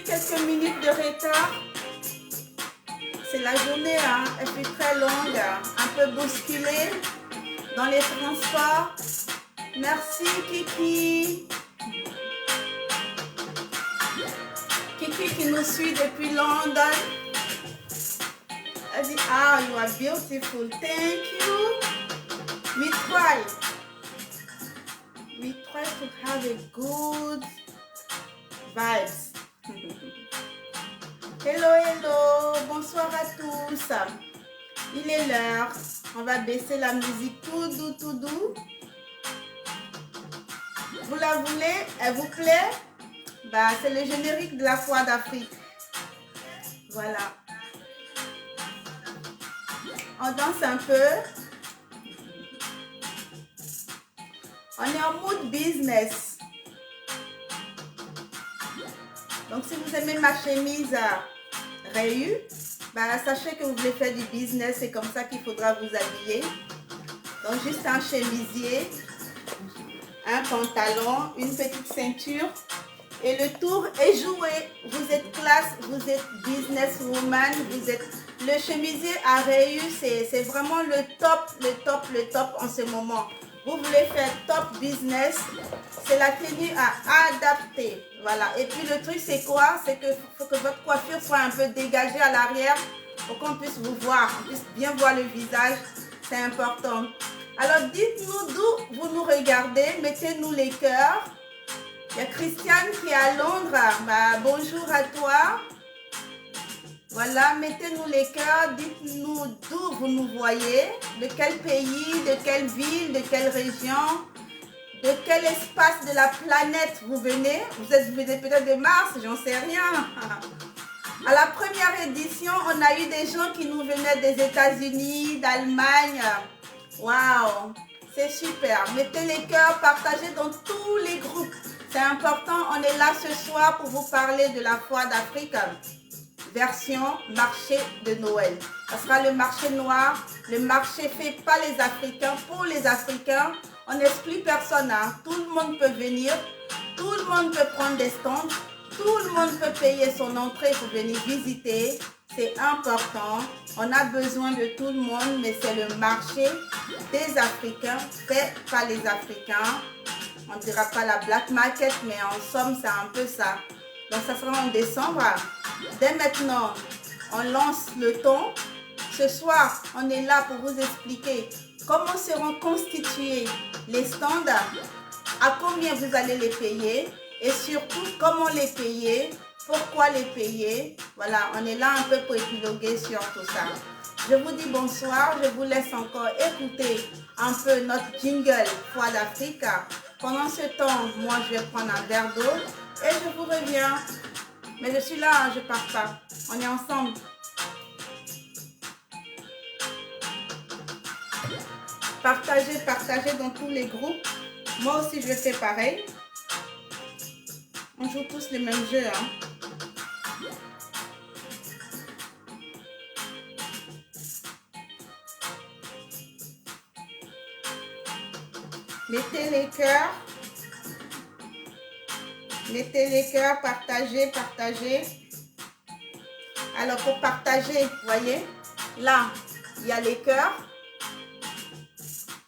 quelques minutes de retard. C'est la journée, hein, elle fut très longue, un peu bousculée dans les transports. Merci Kiki. Kiki qui nous suit depuis London. Elle dit, ah, you are beautiful. Thank you. We try. We try to have a good vibes. Hello, hello. Bonsoir à tous. Il est l'heure. On va baisser la musique tout doux, tout doux. Vous la voulez? Elle vous plaît? Bah, c'est le générique de la Foire d'Afrique. Voilà. On danse un peu. On est en mood business. Donc, si vous aimez ma chemise rayue, bah, sachez que vous voulez faire du business. C'est comme ça qu'il faudra vous habiller. Donc, juste un chemisier, un pantalon, une petite ceinture. Et le tour est joué. Vous êtes classe, vous êtes businesswoman, vous êtes... Le chemisier à rayures, c'est vraiment le top en ce moment. Vous voulez faire top business, c'est la tenue à adapter. Voilà. Et puis le truc, c'est quoi? C'est que faut que votre coiffure soit un peu dégagée à l'arrière pour qu'on puisse vous voir, on puisse bien voir le visage. C'est important. Alors, dites-nous d'où vous nous regardez. Mettez-nous les cœurs. Il y a Christiane qui est à Londres. Bah, bonjour à toi. Voilà, mettez-nous les cœurs. Dites-nous d'où vous nous voyez. De quel pays, de quelle ville, de quelle région, de quel espace de la planète vous venez. Vous venez peut-être de Mars, j'en sais rien. À la première édition, on a eu des gens qui nous venaient des États-Unis, d'Allemagne. Waouh, c'est super. Mettez les cœurs, partagez dans tous les groupes. C'est important, on est là ce soir pour vous parler de la Foire d'Afrique, version marché de Noël. Ça sera le marché noir, le marché fait par les Africains, pour les Africains. On n'exclut personne, hein. Tout le monde peut venir, tout le monde peut prendre des stands, tout le monde peut payer son entrée pour venir visiter. C'est important, on a besoin de tout le monde, mais c'est le marché des Africains, fait par les Africains. On ne dira pas la black market, mais en somme, c'est un peu ça. Donc, ça sera en décembre. Dès maintenant, on lance le ton. Ce soir, on est là pour vous expliquer comment seront constitués les stands, à combien vous allez les payer et surtout comment les payer, pourquoi les payer. Voilà, on est là un peu pour épiloguer sur tout ça. Je vous dis bonsoir, je vous laisse encore écouter un peu notre jingle Foire d'Afrique. Pendant ce temps, moi je vais prendre un verre d'eau et je vous reviens. Mais je suis là, hein, je ne pars pas. On est ensemble. Partagez, partagez dans tous les groupes. Moi aussi je fais pareil. On joue tous les mêmes jeux, hein. Mettez les cœurs. Mettez les cœurs, partagez, partagez. Alors pour partager, vous voyez, là, il y a les cœurs.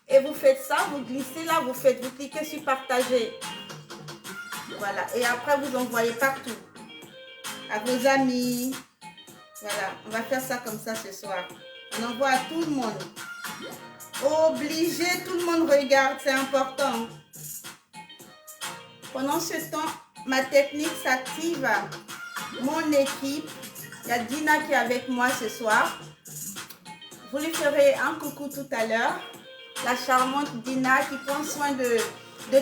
Et vous faites ça, vous glissez là, vous cliquez sur partager. Voilà, et après vous envoyez partout. À vos amis. Voilà, on va faire ça comme ça ce soir. On envoie à tout le monde. Obligé, tout le monde regarde, c'est important. Pendant ce temps, ma technique s'active. Mon équipe, il y a Dina qui est avec moi ce soir. Vous lui ferez un coucou tout à l'heure. La charmante Dina qui prend soin de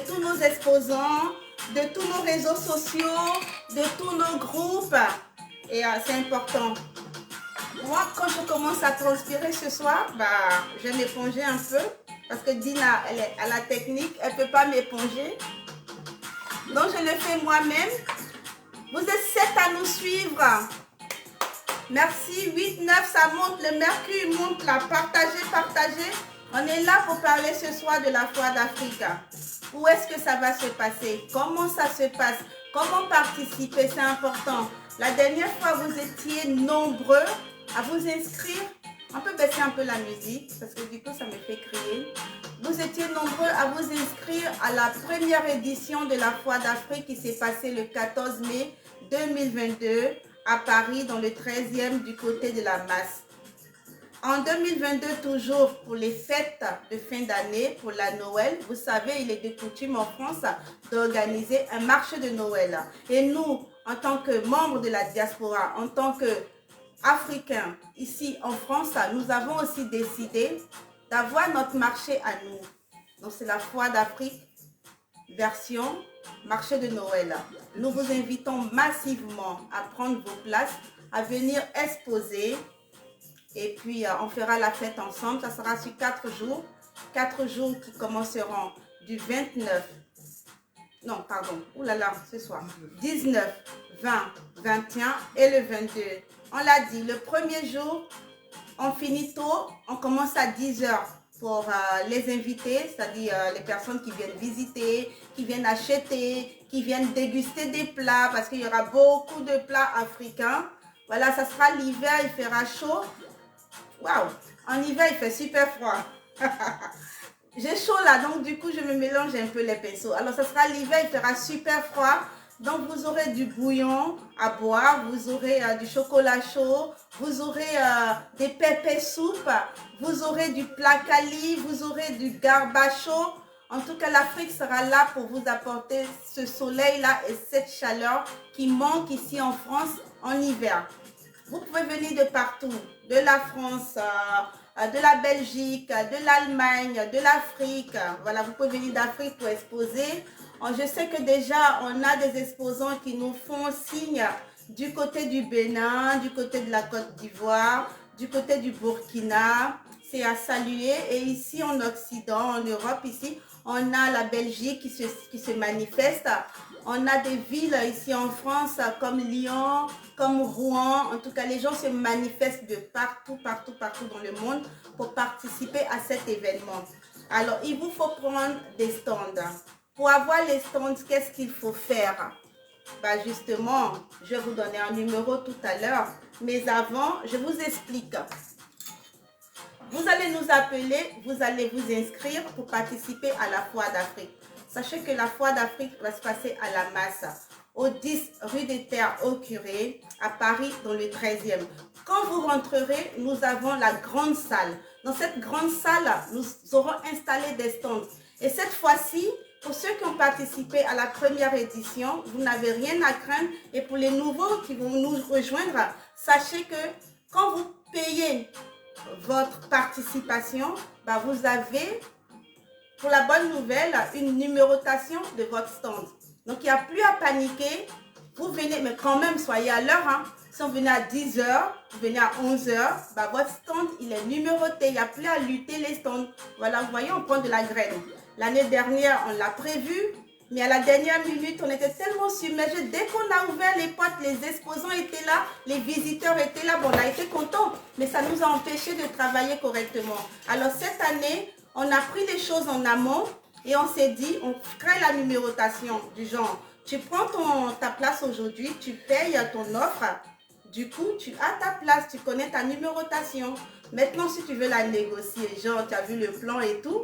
tous nos exposants, de tous nos réseaux sociaux, de tous nos groupes. Et c'est important. Moi, quand je commence à transpirer ce soir, bah, je vais m'éponger un peu. Parce que Dina, elle est à la technique, elle ne peut pas m'éponger. Donc, je le fais moi-même. Vous êtes 7 à nous suivre. Merci. 8, 9, ça monte. Le mercure monte là. Partagez, partagez. On est là pour parler ce soir de la Foire d'Afrique. Où est-ce que ça va se passer? Comment ça se passe? Comment participer? C'est important. La dernière fois, vous étiez nombreux à vous inscrire. On peut baisser un peu la musique parce que du coup, ça me fait crier. Vous étiez nombreux à vous inscrire à la première édition de la Foire d'Afrique qui s'est passée le 14 mai 2022 à Paris, dans le 13e du côté de la Masse. En 2022, toujours pour les fêtes de fin d'année, pour la Noël, vous savez, il est de coutume en France d'organiser un marché de Noël. Et nous, en tant que membres de la diaspora, en tant qu'Africains, ici en France, nous avons aussi décidé d'avoir notre marché à nous. Donc c'est la Foire d'Afrique version marché de Noël. Nous vous invitons massivement à prendre vos places, à venir exposer. Et puis, on fera la fête ensemble. Ça sera sur 4 jours. 4 jours qui commenceront du 29. Non, pardon. Ouh là là, ce soir. 19, 20, 21 et le 22. On l'a dit, le premier jour, on finit tôt. On commence à 10 heures pour les invités, c'est-à-dire les personnes qui viennent visiter, qui viennent acheter, qui viennent déguster des plats, parce qu'il y aura beaucoup de plats africains. Voilà, ça sera l'hiver, il fera chaud. Waouh, en hiver, il fait super froid. J'ai chaud là, donc du coup, je me mélange un peu les pinceaux. Alors, ça sera l'hiver, il fera super froid. Donc, vous aurez du bouillon à boire, vous aurez du chocolat chaud, vous aurez des pépés soupes, vous aurez du placali, vous aurez du garba chaud. En tout cas, l'Afrique sera là pour vous apporter ce soleil-là et cette chaleur qui manque ici en France en hiver. Vous pouvez venir de partout, de la France, de la Belgique, de l'Allemagne, de l'Afrique. Voilà, vous pouvez venir d'Afrique pour exposer. Je sais que déjà, on a des exposants qui nous font signe du côté du Bénin, du côté de la Côte d'Ivoire, du côté du Burkina. C'est à saluer. Et ici, en Occident, en Europe, ici, on a la Belgique qui se manifeste. On a des villes ici en France comme Lyon, comme Rouen. En tout cas, les gens se manifestent de partout, partout, partout dans le monde pour participer à cet événement. Alors, il vous faut prendre des stands. Pour avoir les stands, qu'est-ce qu'il faut faire? Bah justement, je vais vous donner un numéro tout à l'heure. Mais avant, je vous explique. Vous allez nous appeler, vous allez vous inscrire pour participer à la Foire d'Afrique. Sachez que la Foire d'Afrique va se passer à la Masse, au 10 rue des Terres au Curé, à Paris, dans le 13e. Quand vous rentrerez, nous avons la grande salle. Dans cette grande salle, nous aurons installé des stands. Et cette fois-ci, pour ceux qui ont participé à la première édition, vous n'avez rien à craindre. Et pour les nouveaux qui vont nous rejoindre, sachez que quand vous payez votre participation, bah vous avez, pour la bonne nouvelle, une numérotation de votre stand. Donc, il n'y a plus à paniquer. Vous venez, mais quand même, soyez à l'heure. Hein. Si on venait à 10 h, vous venez à 11 h, bah votre stand, il est numéroté. Il n'y a plus à lutter les stands. Voilà, vous voyez, on prend de la graine. L'année dernière, on l'a prévu. Mais à la dernière minute, on était tellement submergés. Dès qu'on a ouvert les portes, les exposants étaient là, les visiteurs étaient là. Bon, on a été contents, mais ça nous a empêchés de travailler correctement. Alors, cette année, on a pris les choses en amont et on s'est dit, on crée la numérotation du genre. Tu prends ta place aujourd'hui, tu payes ton offre. Du coup, tu as ta place, tu connais ta numérotation. Maintenant, si tu veux la négocier, genre, tu as vu le plan et tout,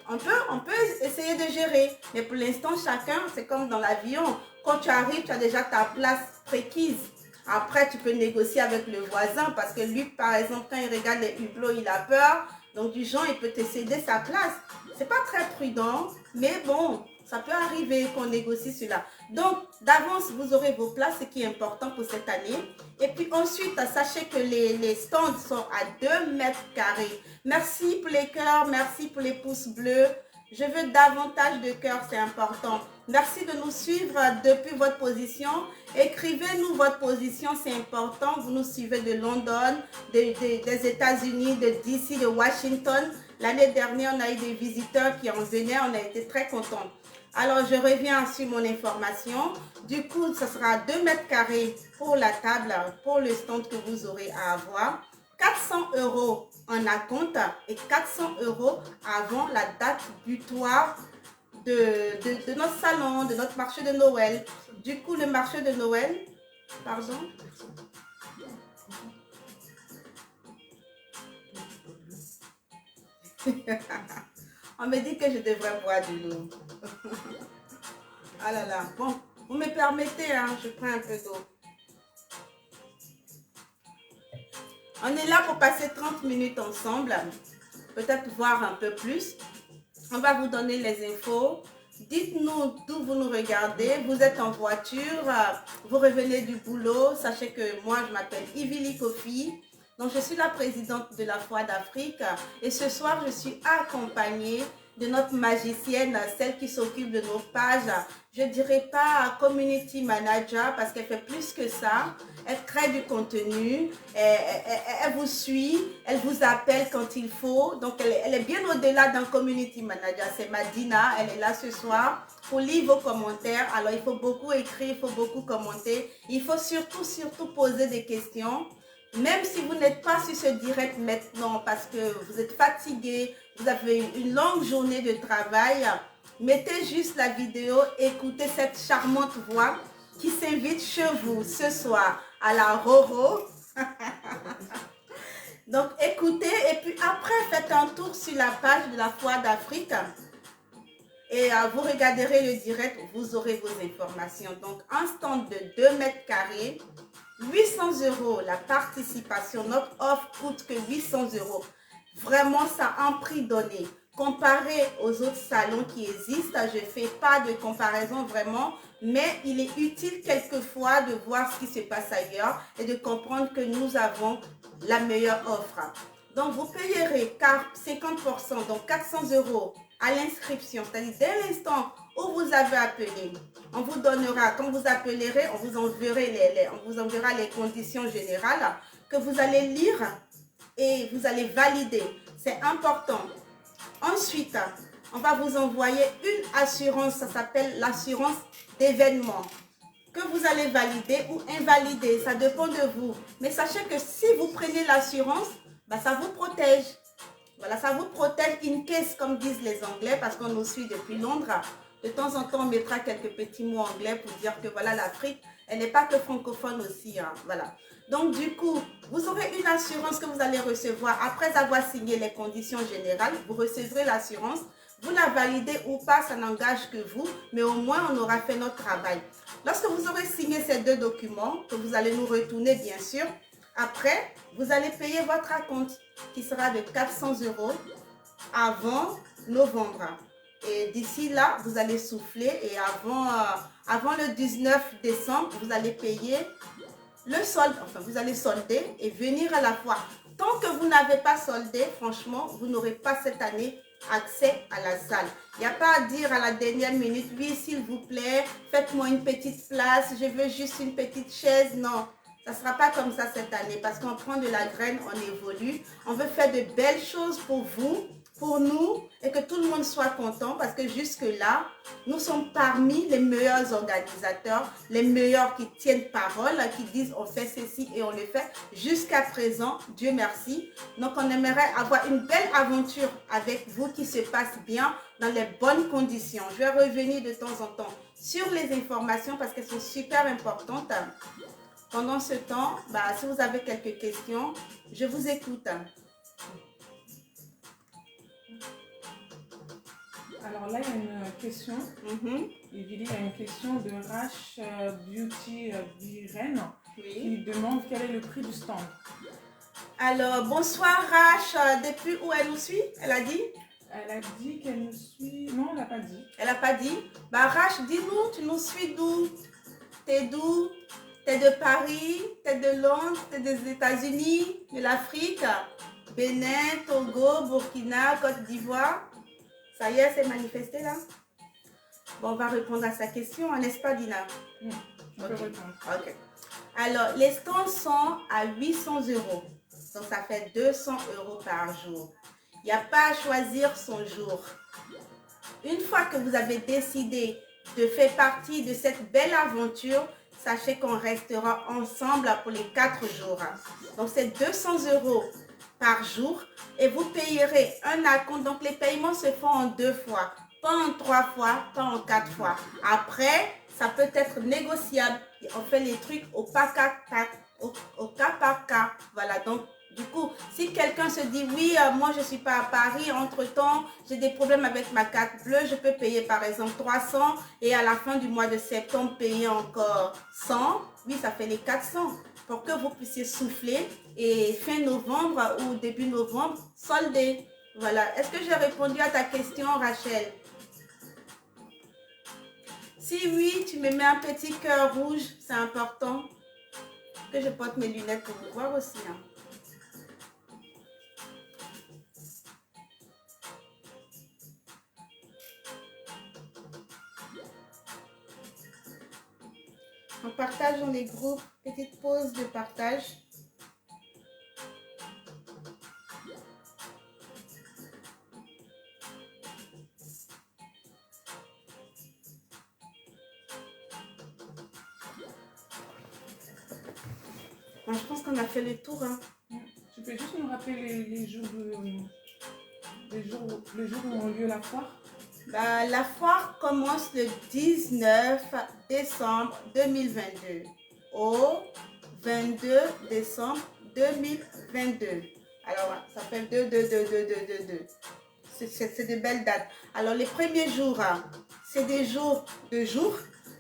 on peut essayer de gérer, mais pour l'instant, chacun, c'est comme dans l'avion. Quand tu arrives, tu as déjà ta place préquise. Après, tu peux négocier avec le voisin parce que lui, par exemple, quand il regarde les hublots, il a peur. Donc, du genre, il peut te céder sa place. C'est pas très prudent, mais bon, ça peut arriver qu'on négocie cela. Donc, d'avance, vous aurez vos places, ce qui est important pour cette année. Et puis ensuite, sachez que les stands sont à 2 mètres carrés. Merci pour les cœurs, merci pour les pouces bleus. Je veux davantage de cœurs, c'est important. Merci de nous suivre depuis votre position. Écrivez-nous votre position, c'est important. Vous nous suivez de London, des États-Unis, de DC, de Washington. L'année dernière, on a eu des visiteurs qui en venaient, on a été très contents. Alors, je reviens sur mon information. Du coup, ce sera 2 mètres carrés pour la table, pour le stand que vous aurez à avoir. 400 € en acompte et 400 € avant la date butoir de notre salon, de notre marché de Noël. Du coup, le marché de Noël, Pardon? On me dit que je devrais boire de l'eau. Ah là là. Bon, vous me permettez, hein, je prends un peu d'eau. On est là pour passer 30 minutes ensemble. Peut-être voir un peu plus. On va vous donner les infos. Dites-nous d'où vous nous regardez. Vous êtes en voiture, vous revenez du boulot. Sachez que moi, je m'appelle Ivili Kofi. Donc, je suis la présidente de la Foi d'Afrique. Et ce soir, je suis accompagnée de notre magicienne, celle qui s'occupe de nos pages. Je ne dirais pas community manager parce qu'elle fait plus que ça. Elle crée du contenu, elle vous suit, elle vous appelle quand il faut. Donc, elle est bien au-delà d'un community manager. C'est Madina, elle est là ce soir pour lire vos commentaires. Alors, il faut beaucoup écrire, il faut beaucoup commenter. Il faut surtout poser des questions. Même si vous n'êtes pas sur ce direct maintenant parce que vous êtes fatigué, vous avez une longue journée de travail, mettez juste la vidéo, écoutez cette charmante voix qui s'invite chez vous ce soir à la Roro. Donc écoutez et puis après faites un tour sur la page de la Foi d'Afrique et vous regarderez le direct, vous aurez vos informations. Donc un stand de 2 mètres carrés, 800 € la participation. Notre offre coûte que 800 €. Vraiment, ça a un prix donné. Comparé aux autres salons qui existent, je ne fais pas de comparaison vraiment, mais il est utile quelquefois de voir ce qui se passe ailleurs et de comprendre que nous avons la meilleure offre. Donc, vous payerez 50%, donc 400 € à l'inscription, c'est-à-dire dès l'instant où vous avez appelé. On vous donnera, quand vous appellerez, on vous enverra les conditions générales que vous allez lire et vous allez valider. C'est important. Ensuite, on va vous envoyer une assurance, ça s'appelle l'assurance d'événement, que vous allez valider ou invalider, ça dépend de vous. Mais sachez que si vous prenez l'assurance, ça vous protège. Voilà, ça vous protège in case, comme disent les Anglais, parce qu'on nous suit depuis Londres. De temps en temps, on mettra quelques petits mots anglais pour dire que voilà, l'Afrique, elle n'est pas que francophone aussi. Hein, voilà. Donc, du coup, vous aurez une assurance que vous allez recevoir après avoir signé les conditions générales. Vous recevrez l'assurance. Vous la validez ou pas, ça n'engage que vous, mais au moins, on aura fait notre travail. Lorsque vous aurez signé ces 2 documents, que vous allez nous retourner, bien sûr, après, vous allez payer votre acompte qui sera de 400 € avant novembre. Et d'ici là, vous allez souffler et avant le 19 décembre, vous allez payer le solde. Enfin, vous allez solder et venir à la foi. Tant que vous n'avez pas soldé, franchement, vous n'aurez pas cette année accès à la salle. Il n'y a pas à dire à la dernière minute, oui, s'il vous plaît, faites-moi une petite place, je veux juste une petite chaise. Non. Ça ne sera pas comme ça cette année parce qu'on prend de la graine, on évolue. On veut faire de belles choses pour vous, pour nous et que tout le monde soit content parce que jusque-là, nous sommes parmi les meilleurs organisateurs, les meilleurs qui tiennent parole, qui disent on fait ceci et on le fait. Jusqu'à présent, Dieu merci. Donc on aimerait avoir une belle aventure avec vous qui se passe bien dans les bonnes conditions. Je vais revenir de temps en temps sur les informations parce qu'elles sont super importantes. Pendant ce temps, si vous avez quelques questions, je vous écoute. Alors là, il y a une question. Il y a une question de Rash Beauty d'Irène qui demande quel est le prix du stand. Alors, bonsoir Rash. Depuis où elle nous suit? Elle a dit? Elle a dit qu'elle nous suit. Non, elle n'a pas dit. Elle n'a pas dit? Rash, dis-nous, tu nous suis d'où? T'es d'où? T'es de Paris, t'es de Londres, t'es des États-Unis, de l'Afrique, Bénin, Togo, Burkina, Côte d'Ivoire. Ça y est, c'est manifesté là? Bon, on va répondre à sa question, n'est-ce pas, Dina? On peut répondre. Ok. Alors, les stands sont à 800 €. Donc, ça fait 200 € par jour. Il n'y a pas à choisir son jour. Une fois que vous avez décidé de faire partie de cette belle aventure, sachez qu'on restera ensemble pour les 4 jours. Donc, c'est 200 € par jour et vous payerez un acompte. Donc, les paiements se font en 2 fois, pas en 3 fois, pas en 4 fois. Après, ça peut être négociable. On fait les trucs au cas par cas. Voilà, donc du coup, si quelqu'un se dit, oui, moi je ne suis pas à Paris, entre-temps, j'ai des problèmes avec ma carte bleue, je peux payer par exemple 300 et à la fin du mois de septembre, payer encore 100. Oui, ça fait les 400 pour que vous puissiez souffler et fin novembre ou début novembre, solder. Voilà. Est-ce que j'ai répondu à ta question, Rachel? Si oui, tu me mets un petit cœur rouge, c'est important que je porte mes lunettes pour vous voir aussi. Hein. On partage dans les groupes, petite pause de partage. Bon, je pense qu'on a fait le tour. Hein. Tu peux juste nous rappeler les jours où ont lieu la foire? Bah, la foire commence le 19 décembre 2022 au 22 décembre 2022. Alors, ça fait 2. C'est de belles dates. Alors, les premiers jours, c'est des jours de jour.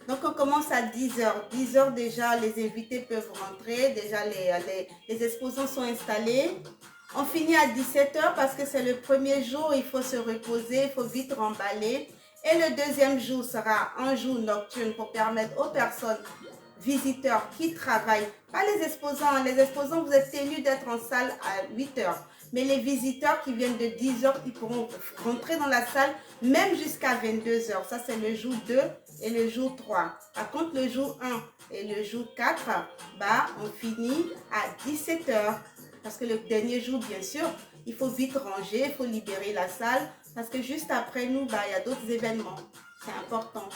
Donc, on commence à 10h. 10h déjà, les invités peuvent rentrer. Déjà, les exposants sont installés. On finit à 17h parce que c'est le premier jour, il faut se reposer, il faut vite remballer. Et le deuxième jour sera un jour nocturne pour permettre aux personnes visiteurs qui travaillent, pas les exposants, vous êtes tenus d'être en salle à 8h. Mais les visiteurs qui viennent de 10h, ils pourront rentrer dans la salle même jusqu'à 22h. Ça, c'est le jour 2 et le jour 3. Par contre, le jour 1 et le jour 4, bah, on finit à 17h. Parce que le dernier jour, bien sûr, il faut vite ranger, il faut libérer la salle. Parce que juste après nous, bah, il y a d'autres événements. C'est important.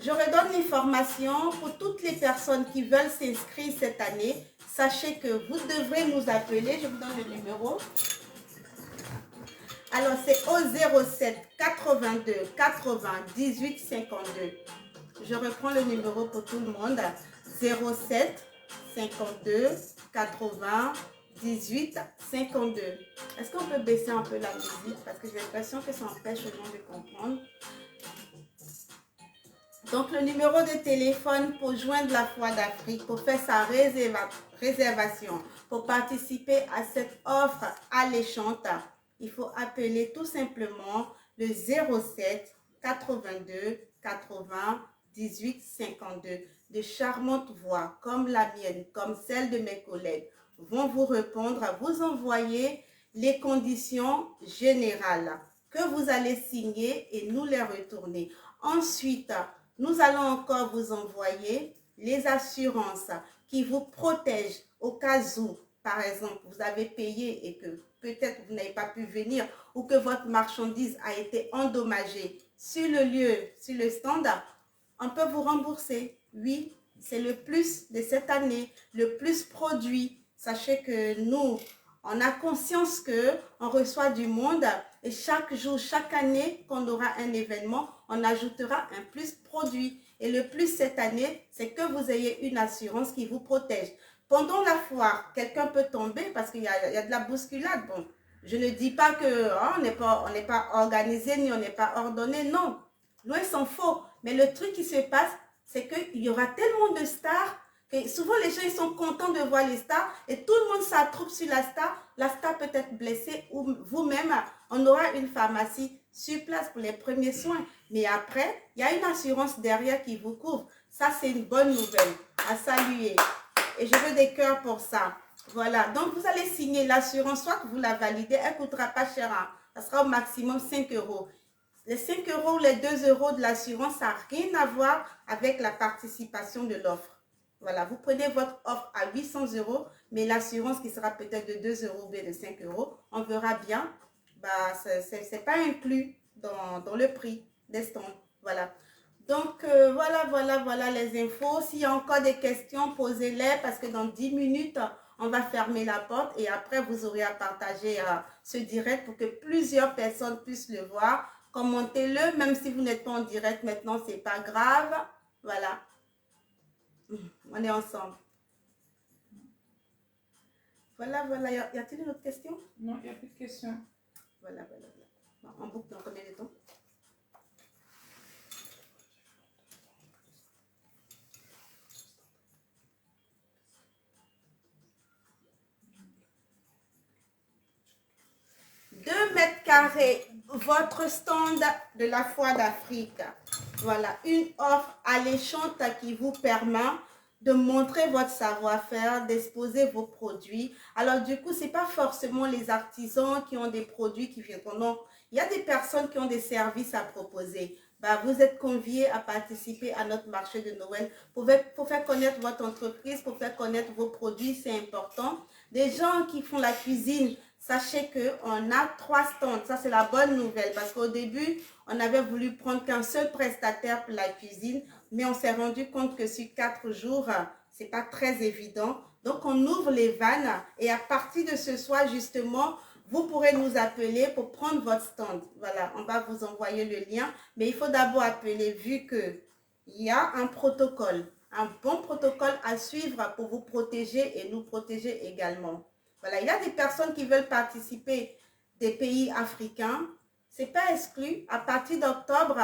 Je redonne l'information pour toutes les personnes qui veulent s'inscrire cette année. Sachez que vous devrez nous appeler. Je vous donne le numéro. Alors, c'est au 07 82 80 18 52. Je reprends le numéro pour tout le monde. 07 52 80 18 52. Est-ce qu'on peut baisser un peu la musique? Parce que j'ai l'impression que ça empêche aux gens de comprendre. Donc, le numéro de téléphone pour joindre la Foire d'Afrique, pour faire sa réservation, pour participer à cette offre alléchante, il faut appeler tout simplement le 07 82 80 18 52. De charmantes voix comme la mienne, comme celle de mes collègues, vont vous répondre, vous envoyer les conditions générales que vous allez signer et nous les retourner. Ensuite, nous allons encore vous envoyer les assurances qui vous protègent au cas où, par exemple, vous avez payé et que peut-être vous n'avez pas pu venir ou que votre marchandise a été endommagée sur le lieu, sur le stand, on peut vous rembourser. Oui, c'est le plus de cette année, le plus produit. Sachez que nous, on a conscience qu'on reçoit du monde et chaque jour, chaque année qu'on aura un événement, on ajoutera un plus produit. Et le plus cette année, c'est que vous ayez une assurance qui vous protège. Pendant la foire, quelqu'un peut tomber parce qu'il y a de la bousculade. Bon, je ne dis pas que on n'est pas organisé ni on n'est pas ordonné, non. Loin s'en faut. Mais le truc qui se passe, c'est qu'il y aura tellement de stars que souvent les gens ils sont contents de voir les stars et tout le monde s'attroupe sur la star peut être blessée ou vous-même, on aura une pharmacie sur place pour les premiers soins. Mais après, il y a une assurance derrière qui vous couvre. Ça, c'est une bonne nouvelle à saluer. Et je veux des cœurs pour ça. Voilà, donc vous allez signer l'assurance, soit que vous la validez, elle ne coûtera pas cher, hein. Ça sera au maximum 5 €. Les 5 €, les 2 € de l'assurance, ça n'a rien à voir avec la participation de l'offre. Voilà, vous prenez votre offre à 800 €, mais l'assurance qui sera peut-être de 2 € ou de 5 €, on verra bien, bah, ce n'est pas inclus dans le prix des stands. Voilà. Donc, voilà les infos. S'il y a encore des questions, posez-les parce que dans 10 minutes, on va fermer la porte et après, vous aurez à partager ce direct pour que plusieurs personnes puissent le voir. Commentez-le, même si vous n'êtes pas en direct maintenant, c'est pas grave. Voilà. On est ensemble. Voilà, voilà. Y a-t-il une autre question? Non, il n'y a plus de questions. Voilà, voilà, voilà. On boucle dans combien de temps? Carré, votre stand de la Foire d'Afrique. Voilà, une offre alléchante qui vous permet de montrer votre savoir-faire, d'exposer vos produits. Alors du coup, c'est pas forcément les artisans qui ont des produits qui viennent. Non, il y a des personnes qui ont des services à proposer. Bah, vous êtes conviés à participer à notre marché de Noël pour faire connaître votre entreprise, pour faire connaître vos produits, c'est important. Des gens qui font la cuisine, sachez qu'on a 3 stands. Ça, c'est la bonne nouvelle parce qu'au début, on avait voulu prendre qu'un seul prestataire pour la cuisine, mais on s'est rendu compte que sur 4 jours, c'est pas très évident. Donc, on ouvre les vannes et à partir de ce soir, justement, vous pourrez nous appeler pour prendre votre stand. Voilà, on va vous envoyer le lien, mais il faut d'abord appeler vu qu'il y a un protocole, un bon protocole à suivre pour vous protéger et nous protéger également. Voilà, il y a des personnes qui veulent participer des pays africains. Ce n'est pas exclu. À partir d'octobre,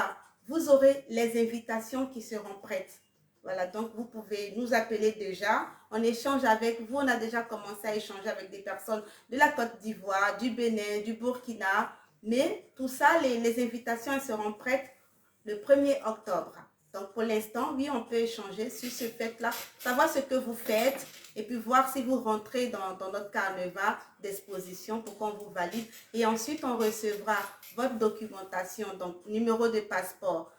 vous aurez les invitations qui seront prêtes. Voilà, donc vous pouvez nous appeler déjà. On échange avec vous. On a déjà commencé à échanger avec des personnes de la Côte d'Ivoire, du Bénin, du Burkina. Mais tout ça, les invitations elles seront prêtes le 1er octobre. Donc, pour l'instant, oui, on peut échanger sur ce fait-là, savoir ce que vous faites et puis voir si vous rentrez dans notre carnaval d'exposition pour qu'on vous valide. Et ensuite, on recevra votre documentation, donc numéro de passeport,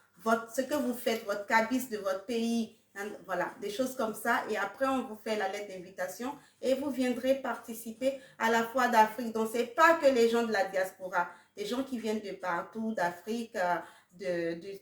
ce que vous faites, votre cabis de votre pays, hein, voilà, des choses comme ça. Et après, on vous fait la lettre d'invitation et vous viendrez participer à la Foire d'Afrique. Donc, ce n'est pas que les gens de la diaspora, des gens qui viennent de partout, d'Afrique, du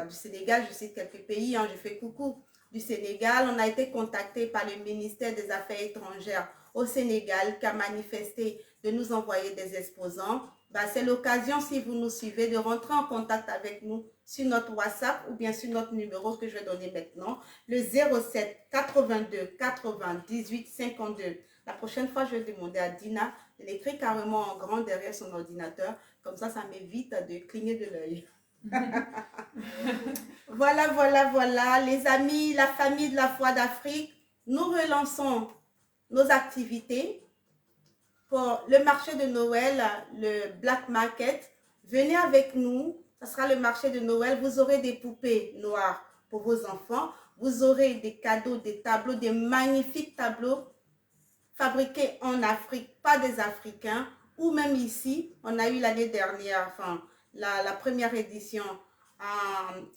Sénégal, je cite quelques pays, hein, je fais coucou du Sénégal. On a été contacté par le ministère des Affaires étrangères au Sénégal qui a manifesté de nous envoyer des exposants. Bah, c'est l'occasion, si vous nous suivez, de rentrer en contact avec nous sur notre WhatsApp ou bien sur notre numéro que je vais donner maintenant, le 07 82 80 18 52. La prochaine fois, je vais demander à Dina de l'écrire carrément en grand derrière son ordinateur. Comme ça m'évite de cligner de l'œil. Voilà, voilà, voilà. Les amis, la famille de la Foire d'Afrique, nous relançons nos activités pour le marché de Noël, le Black Market. Venez avec nous, ce sera le marché de Noël. Vous aurez des poupées noires pour vos enfants. Vous aurez des cadeaux, des tableaux, des magnifiques tableaux fabriqués en Afrique, pas des Africains. Ou même ici, on a eu l'année dernière, enfin, la première édition,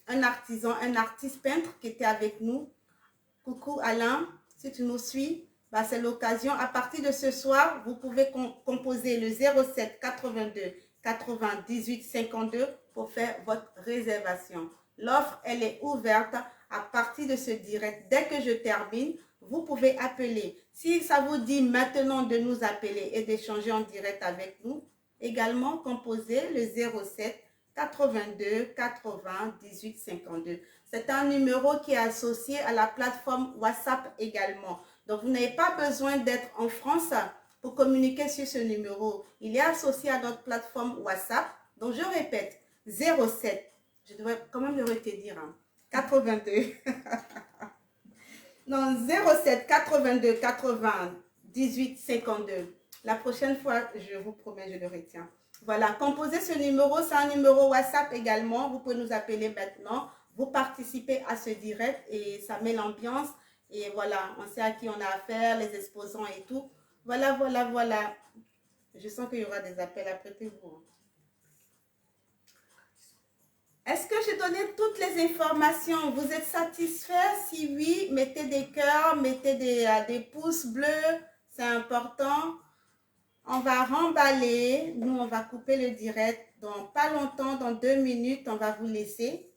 un artisan, un artiste peintre qui était avec nous. Coucou Alain, si tu nous suis, bah, c'est l'occasion. À partir de ce soir, vous pouvez composer le 07 82 80 18 52 pour faire votre réservation. L'offre, elle est ouverte à partir de ce direct. Dès que je termine, vous pouvez appeler. Si ça vous dit maintenant de nous appeler et d'échanger en direct avec nous, également composez le 07 82 80 18 52. C'est un numéro qui est associé à la plateforme WhatsApp également. Donc, vous n'avez pas besoin d'être en France pour communiquer sur ce numéro. Il est associé à notre plateforme WhatsApp. Donc, je répète, 07, je devrais quand même le retenir, hein, 82. Non, 07 82 80 18 52. La prochaine fois, je vous promets, je le retiens. Voilà, composez ce numéro, c'est un numéro WhatsApp également. Vous pouvez nous appeler maintenant. Vous participez à ce direct et ça met l'ambiance. Et voilà, on sait à qui on a affaire, les exposants et tout. Voilà, voilà, voilà. Je sens qu'il y aura des appels, apprêtez-vous. Est-ce que j'ai donné toutes les informations? Vous êtes satisfait? Si oui, mettez des cœurs, mettez des pouces bleus. C'est important. On va remballer. Nous, on va couper le direct. Dans pas longtemps, dans 2 minutes, on va vous laisser.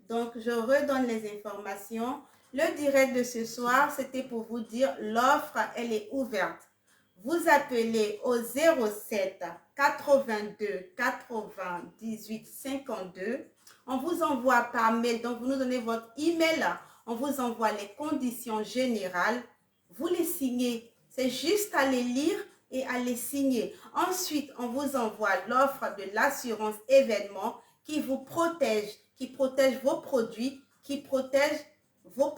Donc, je redonne les informations. Le direct de ce soir, c'était pour vous dire l'offre, elle est ouverte. Vous appelez au 07 82 80 18 52 On vous envoie par mail, donc vous nous donnez votre email, on vous envoie les conditions générales, vous les signez. C'est juste à les lire et à les signer. Ensuite, on vous envoie l'offre de l'assurance événement qui vous protège, qui protège vos produits, qui protège vos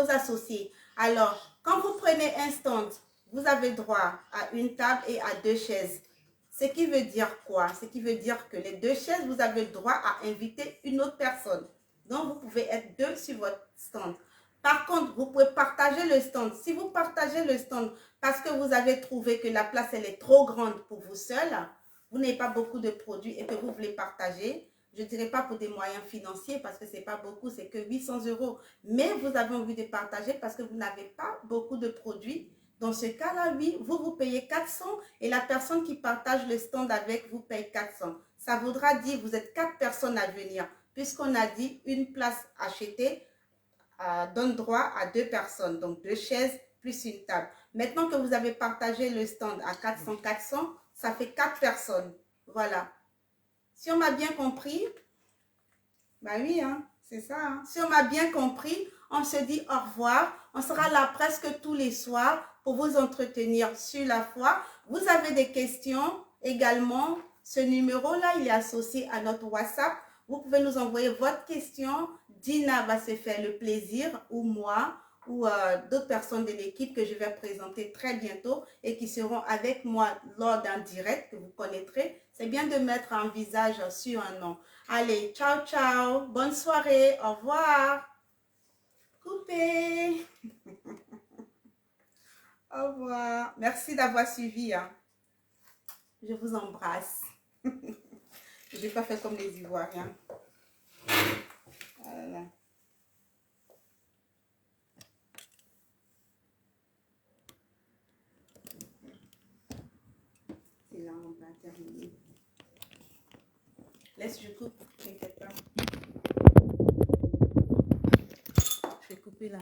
associés. Alors, quand vous prenez un stand, vous avez droit à une table et à 2 chaises. Ce qui veut dire quoi? Ce qui veut dire que les 2 chaises, vous avez le droit à inviter une autre personne. Donc, vous pouvez être 2 sur votre stand. Par contre, vous pouvez partager le stand. Si vous partagez le stand parce que vous avez trouvé que la place elle est trop grande pour vous seul, vous n'avez pas beaucoup de produits et que vous voulez partager, je ne dirais pas pour des moyens financiers parce que ce n'est pas beaucoup, c'est que 800 €. Mais vous avez envie de partager parce que vous n'avez pas beaucoup de produits. Dans ce cas-là, oui, vous payez 400 et la personne qui partage le stand avec vous paye 400. Ça voudra dire que vous êtes 4 personnes à venir puisqu'on a dit une place achetée donne droit à 2 personnes, donc 2 chaises plus une table. Maintenant que vous avez partagé le stand à 400, ça fait 4 personnes. Voilà. Si on m'a bien compris, bah oui, hein, c'est ça. Hein. Si on m'a bien compris, on se dit au revoir. On sera là presque tous les soirs pour vous entretenir sur la foi. Vous avez des questions également. Ce numéro-là, il est associé à notre WhatsApp. Vous pouvez nous envoyer votre question. Dina va se faire le plaisir, ou moi, ou d'autres personnes de l'équipe que je vais présenter très bientôt et qui seront avec moi lors d'un direct que vous connaîtrez. C'est bien de mettre un visage sur un nom. Allez, ciao, ciao. Bonne soirée. Au revoir. Coupé. Au revoir. Merci d'avoir suivi. Hein. Je vous embrasse. Je n'ai pas fait comme les Ivoiriens. Voilà. C'est là, on va terminer. Laisse, je coupe. T'inquiète pas. Je vais couper là.